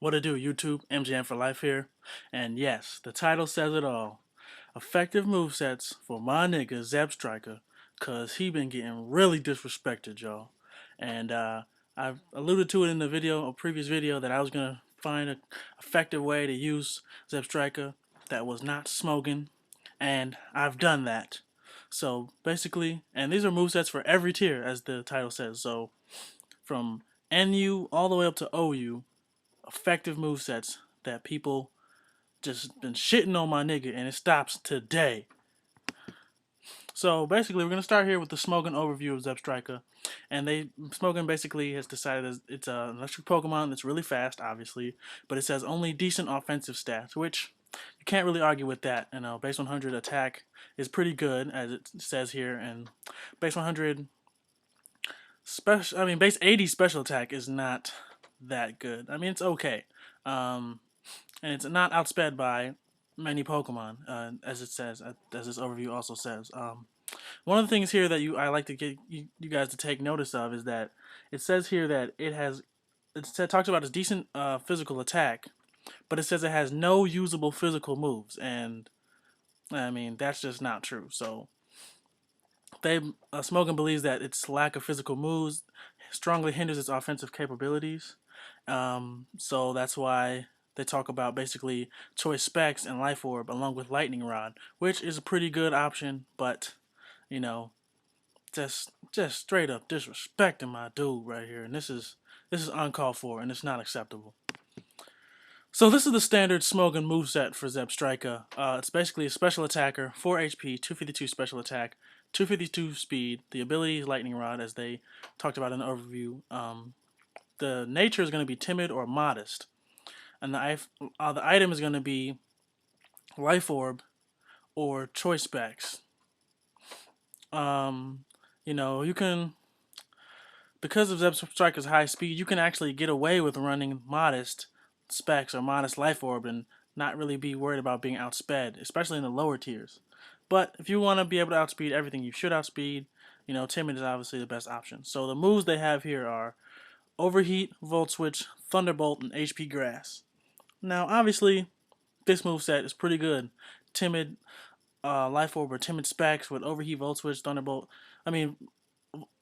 What it do, YouTube? MGM for life here. And yes, the title says it all. Effective movesets for my nigga Zebstrika, cause he been getting really disrespected, y'all. And I've alluded to it in the video, a previous video, that I was gonna find an effective way to use Zebstrika that was not smoking, and I've done that. So basically, and these are movesets for every tier, as the title says. So from NU all the way up to OU, effective movesets that people just been shitting on my nigga, and it stops today. So basically, we're gonna start here with the Smogon overview of Zebstrika, and Smogon basically has decided it's an electric Pokemon that's really fast, obviously, but it says only decent offensive stats, which you can't really argue with that. You know, base 100 attack is pretty good, as it says here, and base 100 base 80 special attack is not that good. I mean, it's okay. Um, and it's not outsped by many Pokemon, as it says, as this overview also says. One of the things here that I like to get you guys to take notice of is that it says here that it talks about its decent physical attack, but it says it has no usable physical moves, and I mean that's just not true. So Smogan believes that its lack of physical moves strongly hinders its offensive capabilities. So that's why they talk about basically Choice Specs and Life Orb along with Lightning Rod, which is a pretty good option, but you know, just straight up disrespecting my dude right here, and this is uncalled for, and it's not acceptable. So this is the standard Smogon moveset for Zebstrika. It's basically a special attacker, 4 HP, 252 special attack, 252 speed. The ability is Lightning Rod, as they talked about in the overview. The nature is going to be timid or modest, and the item is going to be Life Orb or Choice Specs. You can, because of Zebstrika's high speed, you can actually get away with running modest specs or modest Life Orb and not really be worried about being outsped, especially in the lower tiers. But if you want to be able to outspeed everything you should outspeed, timid is obviously the best option. So the moves they have here are Overheat, Volt Switch, Thunderbolt, and HP Grass. Now, obviously, this moveset is pretty good. Timid Life Orb or Timid Specs with Overheat, Volt Switch, Thunderbolt. I mean,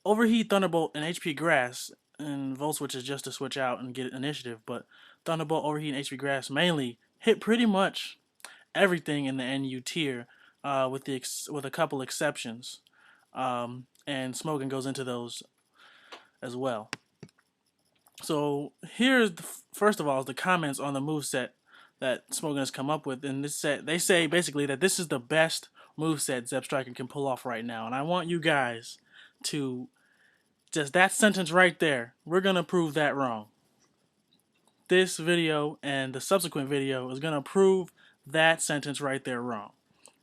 Overheat, Thunderbolt, and HP Grass, and Volt Switch is just to switch out and get initiative, but Thunderbolt, Overheat, and HP Grass mainly hit pretty much everything in the NU tier, with a couple exceptions. And Smogan goes into those as well. So here's first of all is the comments on the moveset that Smogan has come up with. And they say basically that this is the best moveset Zebstrika can pull off right now. And I want you guys to just that sentence right there. We're gonna prove that wrong. This video and the subsequent video is gonna prove that sentence right there wrong.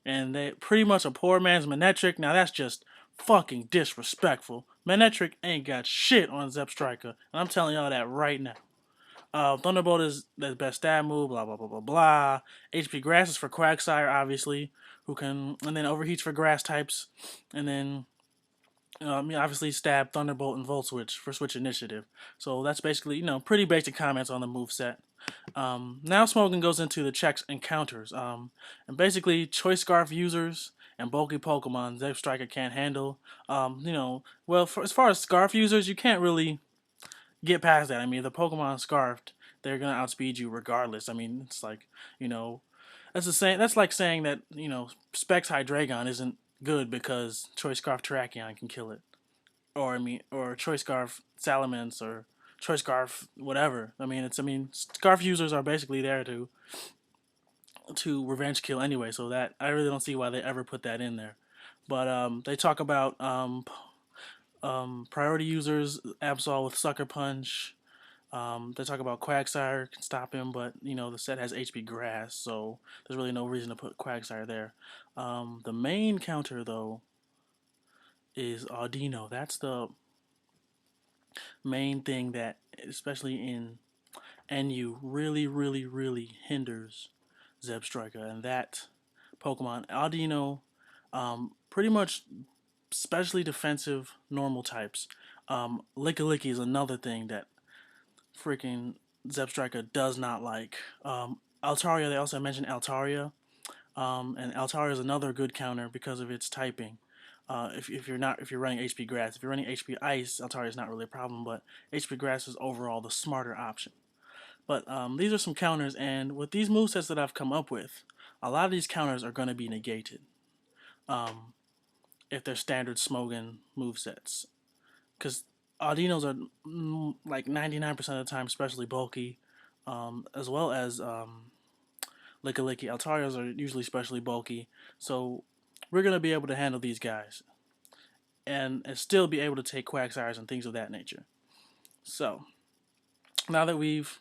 And they pretty much a poor man's Manectric. Now that's just fucking disrespectful. Manectric ain't got shit on Zebstrika, and I'm telling y'all that right now. Thunderbolt is the best stab move, blah blah blah blah blah. HP Grass is for Quagsire, obviously, and then Overheat's for grass types, and then obviously Stab, Thunderbolt, and Volt Switch for Switch Initiative. So that's basically, pretty basic comments on the moveset. Now Smogan goes into the checks and counters. And basically Choice Scarf users and bulky Pokemon Zebstrika can't handle. As far as Scarf users, you can't really get past that. I mean, if the Pokemon Scarfed, they're gonna outspeed you regardless. I mean, it's like, that's like saying that, Specs Hydreigon isn't good because Choice Scarf Terrakion can kill it. Or Choice Scarf Salamence or Choice Scarf whatever. Scarf users are basically there to revenge kill anyway, so that I really don't see why they ever put that in there. But they talk about priority users, Absol with Sucker Punch. They talk about Quagsire can stop him, but the set has HP Grass, so there's really no reason to put Quagsire there. The main counter though is Audino. That's the main thing that, especially in NU, really, really, really hinders Zebstrika, and that Pokemon Audino, pretty much especially defensive normal types. Licky Licky is another thing that freaking Zebstrika does not like. Altaria, they also mentioned Altaria. And Altaria is another good counter because of its typing. If you're running HP Grass, if you're running HP Ice, Altaria is not really a problem, but HP Grass is overall the smarter option. But these are some counters, and with these movesets that I've come up with, a lot of these counters are going to be negated um, if they're standard Smogon movesets. Because Audinos are like 99% of the time especially bulky, as well as Licky Licky. Altarias are usually especially bulky, so we're going to be able to handle these guys and still be able to take Quagsires and things of that nature. So, now that we've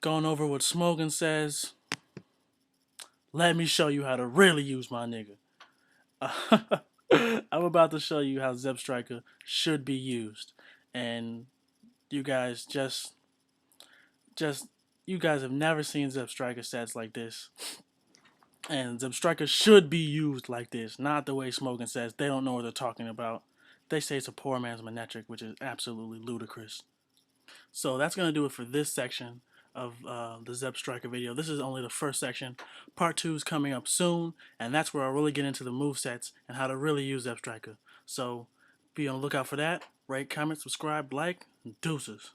gone over what Smogon says, let me show you how to really use my nigga. I'm about to show you how Zebstrika should be used, and you guys just you guys have never seen Zebstrika stats like this, and Zebstrika should be used like this, not the way Smogon says. They don't know what they're talking about. They say it's a poor man's Manectric, which is absolutely ludicrous. So that's going to do it for this section of the Zebstrika video. This is only the first section. Part 2 is coming up soon, and that's where I'll really get into the movesets and how to really use Zebstrika. So be on the lookout for that. Rate, comment, subscribe, like, and deuces.